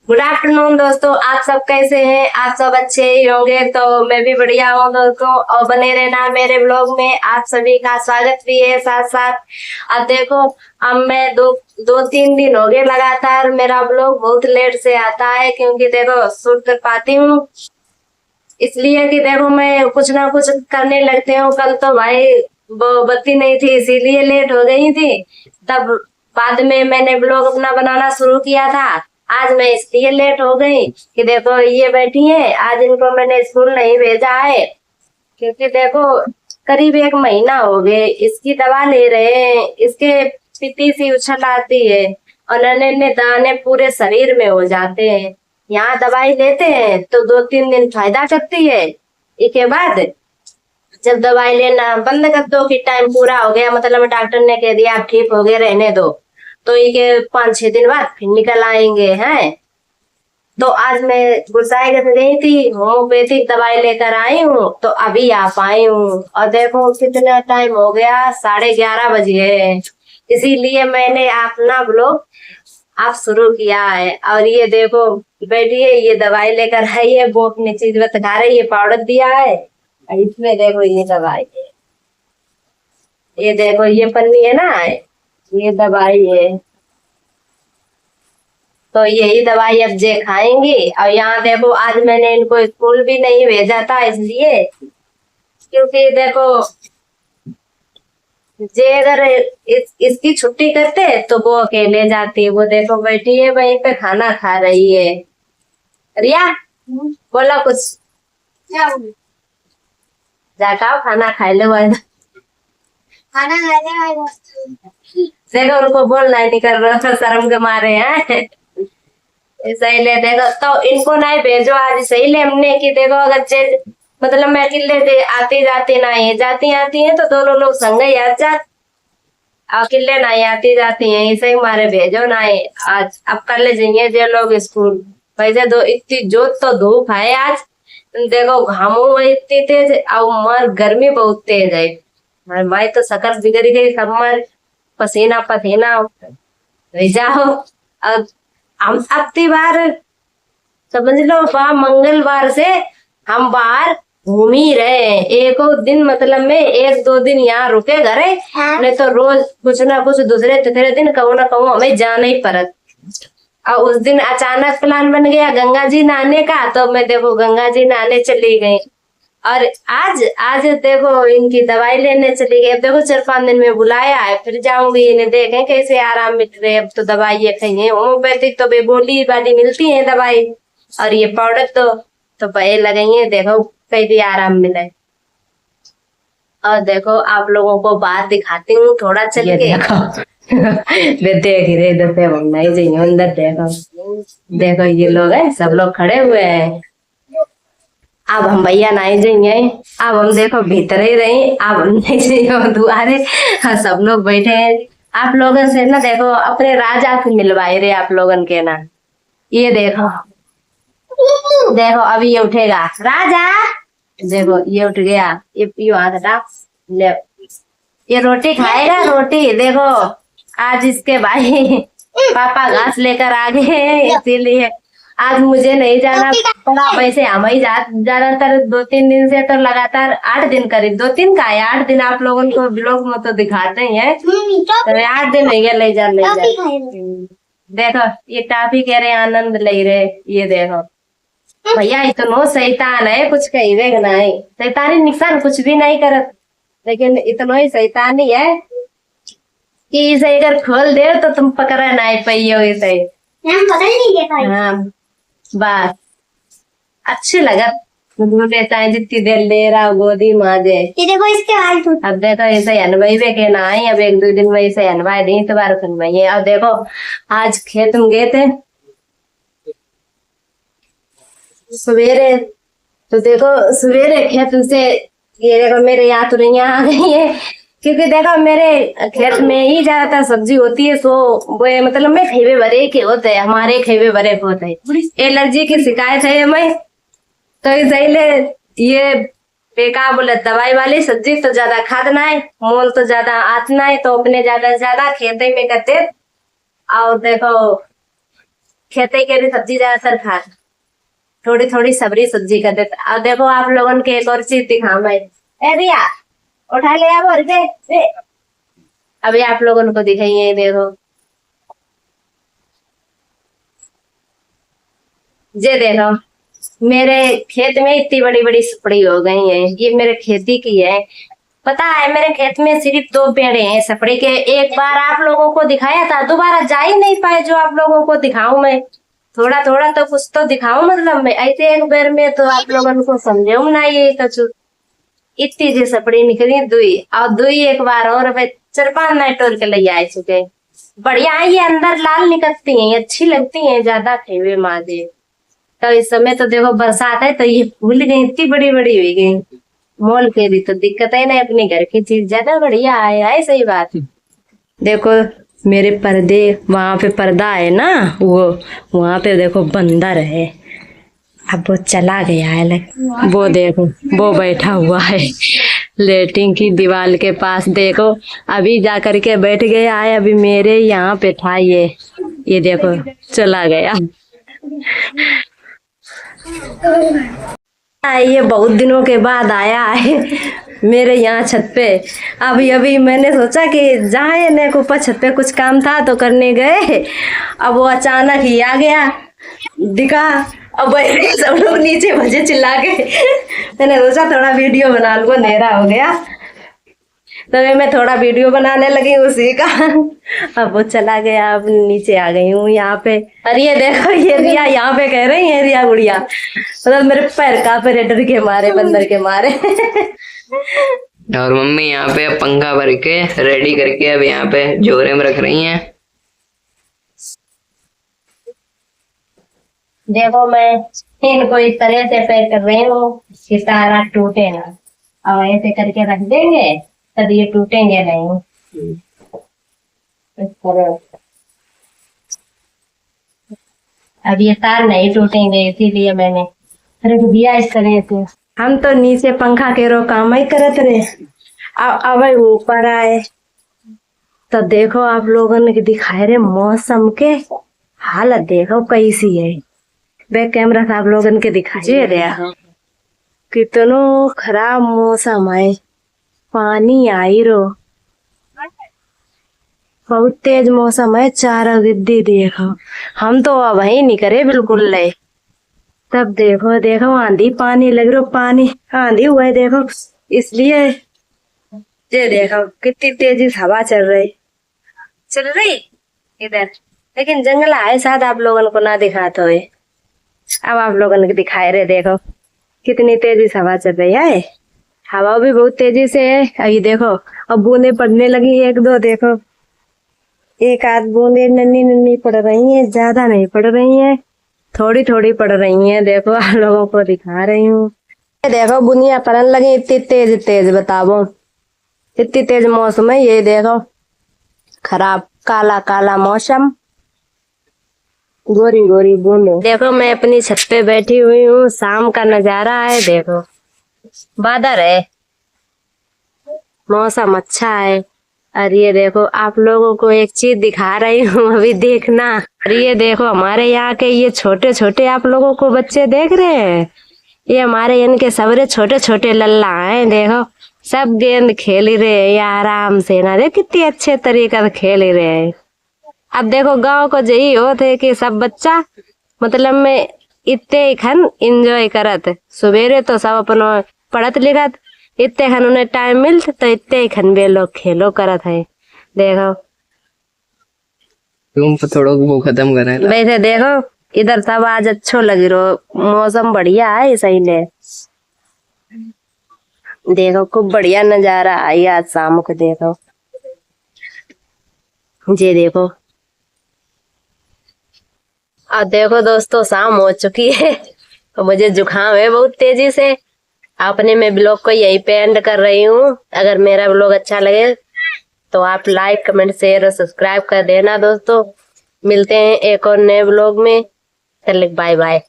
Good afternoon दोस्तों, आप सब कैसे हैं? आप सब अच्छे ही होंगे। तो मैं भी बढ़िया हूँ दोस्तों, और बने रहना मेरे ब्लॉग में। आप सभी का स्वागत भी है साथ साथ। अब देखो, अब मैं दो तीन दिन हो गए लगातार मेरा ब्लॉग बहुत लेट से आता है, क्योंकि देखो शूट कर पाती हूँ इसलिए कि देखो मैं कुछ ना कुछ करने लगती हूँ। कल तो भाई वो बत्ती नहीं थी इसीलिए लेट हो गई थी। तब बाद में मैंने ब्लॉग अपना बनाना शुरू किया था। आज मैं इसलिए लेट हो गई कि देखो ये बैठी है, आज इनको मैंने स्कूल नहीं भेजा है, क्योंकि देखो करीब 1 महीना हो गए इसकी दवा ले रहे हैं। इसके पीती सी उछल आती है और नन्हे नन्हे दाने पूरे शरीर में हो जाते हैं। यहाँ दवाई लेते हैं तो 2-3 दिन फायदा करती है, इसके बाद जब दवाई लेना बंद कर दो कि टाइम पूरा हो गया, मतलब डॉक्टर ने कह दिया आप ठीक हो गए रहने दो, तो ये 5-6 दिन बाद फिर निकल आएंगे हैं। तो आज मैं गुरसाई गई थी, होम्योपैथिक दवाई लेकर आई हूँ, तो अभी आ पाई हूँ। और देखो कितना टाइम हो गया, 11:30 बज गए। इसीलिए मैंने अपना ब्लॉग आप शुरू किया है। और ये देखो बैठी है, ये दवाई लेकर आई है, वो अपनी चीज बता रही है, पाउडर दिया है और इसमें देखो ये दवाई है। ये देखो ये पन्नी है ना, ये दवाई है। तो यही दवाई अब जे खाएंगी। और यहाँ देखो आज मैंने इनको स्कूल भी नहीं भेजा था, इसलिए क्योंकि देखो जे अगर इसकी छुट्टी करते तो वो अकेले जाती। वो देखो बैठी है वहीं पे खाना खा रही है। रिया बोला कुछ, क्या जाकर खाना खा लो। खाना खाने वाले देखो उनको बोलना नहीं कर रहा, शर्म के मारे हैं। सही ले देखो, तो इनको नहीं भेजो आज, सही ले हमने कि देखो अगर मतलब मैं अकेले आती जाती नहीं है, जाती आती है तो दोनों लोग संग ही आ जा, अकेले नहीं आती जाती हैं, इसे हमारे भेजो नहीं आज। अब कर ले जाइए जो लोग स्कूल वैसे। दो इतनी जोत तो धूप है आज, देखो घामू इतनी तेज और मर गर्मी बहुत तेज है। भाई तो शकल बिगड़ गई, सब मर पसीना पसीना जाओ। अब हम अब की बार समझ लो मंगलवार से हम बाहर घूम ही रहे हैं। एक दिन मतलब में 1-2 दिन यहाँ रुके घरे, नहीं तो रोज कुछ ना कुछ दूसरे तीसरे दिन कहूँ ना कहूँ हमें जाना ही पड़त। और उस दिन अचानक प्लान बन गया गंगा जी नहाने का, तो मैं देखो गंगा जी नहाने चली गई। और आज आज देखो इनकी दवाई लेने चली गई। अब देखो 4-5 दिन में बुलाया है, फिर जाऊंगी इन्हें देखें कैसे आराम मिल रहे। अब तो दवाई ये खाइए होम्योपैथिक, तो बेबोली वाली मिलती है दवाई, और ये पाउडर तो पहले लगाइए, देखो कहीं भी आराम मिले। और देखो आप लोगों को बात दिखाती हूँ थोड़ा चल के। मैं देख ही रही इधर से, हम नहीं जाइए अंदर। देखो देखो ये लोग हैं, सब लोग खड़े हुए हैं। अब हम भैया नहीं जाइए, अब हम देखो भीतर ही रही, अब हम नहीं जाइए दुआरे। सब लोग बैठे हैं। आप लोगों से ना देखो अपने राजा से मिलवाए रहे आप लोगन के ना। ये देखो देखो अभी ये उठेगा राजा, देखो ये उठ गया, ये हाथ हटा ले, ये रोटी खाएगा रोटी। देखो आज इसके भाई पापा घास लेकर आ गए, इसीलिए आज मुझे नहीं जाना पड़ा। वैसे हम ही ज्यादातर 2-3 दिन से तो लगातार 8 दिन करीब, 2-3 का है 8 दिन आप लोगों को ब्लॉग में तो दिखाते ही है, तो 8 दिन हो गया ले जा। देखो ये टाफी कह रहे आनंद ले रहे, ये देखो भैया इतना शैतान है, कुछ कही ना है। शैतानी निशान कुछ भी नहीं करत, लेकिन इतना ही शैतानी है कि इसे अगर खोल दे तो तुम पकड़ा नहीं पाइयो इसे। हाँ बस अच्छी लगा चाहे जितनी देर ले रहा गोदी माँ दे। देखो इसके हाल तो अब देखो ऐसे अनवाई वे के ना है, अब 1-2 दिन में ऐसे अनवाई दी तो बार सुनवाई है। अब देखो आज खेत में गए थे सवेरे, तो देखो सवेरे खेत से ये देखो मेरे यहाँ तुरैया आ गई है, क्योंकि देखो मेरे खेत में ही ज्यादातर सब्जी होती है। सो वो मतलब में खेवे भरे के होते हैं, हमारे खेवे भरे के होते हैं। एलर्जी की शिकायत है हमें, तो इसलिए ये बेकार बोले दवाई वाली सब्जी तो ज्यादा खादना है, मोल तो ज्यादा आतना है, तो अपने ज्यादा से ज्यादा खेते में करते। और देखो खेती के सब्जी ज्यादातर खा, थोड़ी थोड़ी सबरी सब्जी कर देता। अब देखो आप लोगों के एक और चीज दिखाऊं मैं। ए रिया उठा ले अब और दे। अभी आप लोगों को दिखाइए, देखो ये देखो मेरे खेत में इतनी बड़ी बड़ी सपड़ी हो गई है। ये मेरे खेती की है। पता है मेरे खेत में सिर्फ 2 पेड़ हैं सपड़ी के। एक बार आप लोगों को दिखाया था, दोबारा जा ही नहीं पाए जो आप लोगों को दिखाऊं मैं। थोड़ा थोड़ा तो कुछ तो दिखाऊं, मतलब मैं ऐसे एक बार में तो आप लोगों को समझाऊं ना। ये कछु इतनी जी सपड़ी निकली दुई, और दुई एक बार और 4-5 नाइट तोड़ के ले आए चुके। बढ़िया है, ये अंदर लाल निकलती हैं, अच्छी लगती हैं ज्यादा खेवे माजे। तो इस समय तो देखो बरसात है तो ये फूल गई, इतनी बड़ी बड़ी हुई गई। मोल के भी तो दिक्कत है ना, अपने घर की चीज ज्यादा बढ़िया है सही बात। देखो मेरे पर्दे, वहां पे पर्दा है ना, वो वहां पे देखो बंदर है। अब वो चला गया है, वो देखो वो बैठा हुआ है लेटिंग की दीवार के पास। देखो अभी जा करके बैठ गया है, अभी मेरे यहाँ पे था ये देखो चला गया। ये बहुत दिनों के बाद आया है मेरे यहाँ छत पे। अभी मैंने सोचा कि जाए ने ऊपर छत पे, कुछ काम था तो करने गए। अब वो अचानक ही आ गया, दिखा। अब सब लोग नीचे मुझे चिल्ला के मैंने सोचा थोड़ा वीडियो बना लूं, अंधेरा हो गया तो मैं थोड़ा वीडियो बनाने लगी उसी का। अब वो चला गया, अब नीचे आ गई हूँ यहाँ पे। और ये देखो ये रिया यहाँ पे कह रही है, रिया गुड़िया मतलब मेरे पैर कांपे रहे डर के मारे, बंदर के मारे। और मम्मी यहाँ पे पंखा भर के रेडी करके अब यहाँ पे जोरे में रख रही हैं। देखो मैं इनको इस तरह से पैक कर रही हूँ कि तारा टूटे ना, और ऐसे करके रख देंगे तब ये टूटेंगे नहीं। इस तरह अब ये तार नहीं टूटेंगे, इसीलिए मैंने रख दिया इस तरह से। हम तो नीचे पंखा के रो काम ही करत रहे, अब ऊपर आए तो देखो आप लोगों ने दिखाए रहे मौसम के हालत, देखो कैसी है। बैक कैमरा से आप लोगों के दिखाई रहा कितनो खराब मौसम है। पानी आई रो, बहुत तेज मौसम है। चारा गिद्दी देखो, हम तो अब ही नहीं करे बिल्कुल ले। तब देखो देखो आंधी पानी लग रहा, पानी आंधी हुआ है देखो, इसलिए ये देखो कितनी तेजी से हवा चल रही इधर। लेकिन जंगल है, शायद आप लोगों को ना दिखाता हो। अब आप लोगों को दिखाए रहे, देखो कितनी तेजी से हवा चल रही है। हवा भी बहुत तेजी से है। अभी देखो अब बूंदे पड़ने लगी 1-2, देखो 1-8 बूंदे नन्ही नन्ही पड़ रही हैं, ज्यादा नहीं पड़ रही हैं, थोड़ी थोड़ी पड़ रही हैं। देखो आप लोगों को दिखा रही हूँ, देखो बुनिया पड़ने लगी इतनी तेज तेज। बताओ इतनी तेज मौसम है, ये देखो खराब काला काला मौसम, गोरी गोरी बूंदे। देखो मैं अपनी छत पे बैठी हुई हूँ, शाम का नजारा है। देखो बादल है, मौसम अच्छा है। और ये देखो आप लोगों को एक चीज दिखा रही हूँ, अभी देखना। और ये देखो हमारे यहाँ के ये छोटे छोटे आप लोगों को बच्चे देख रहे हैं, ये हमारे इनके सबरे छोटे छोटे लल्ला हैं। देखो सब गेंद खेल ही रहे हैं आराम से ना, देख कितनी अच्छे तरीके से खेल ही रहे हैं। अब देखो गांव को यही होते कि सब बच्चा मतलब में इतने खन इंजॉय करत, सवेरे तो सब अपनो पढ़त लिखत, इतने खन उन्हें टाइम मिलत तो इतने खन वे लोग खेलो करत है। देखो तुम थोड़ा वो खत्म करे वैसे देखो इधर सब आज अच्छो लगी रो, मौसम बढ़िया है सही ले। देखो खूब बढ़िया नजारा आई आज शाम को। देखो जी देखो, और देखो दोस्तों शाम हो चुकी है तो मुझे जुकाम है बहुत तेजी से। अपने मैं ब्लॉग को यही पे एंड कर रही हूँ। अगर मेरा ब्लॉग अच्छा लगे तो आप लाइक कमेंट शेयर और सब्सक्राइब कर देना दोस्तों। मिलते हैं एक और नए ब्लॉग में, चल बाय बाय।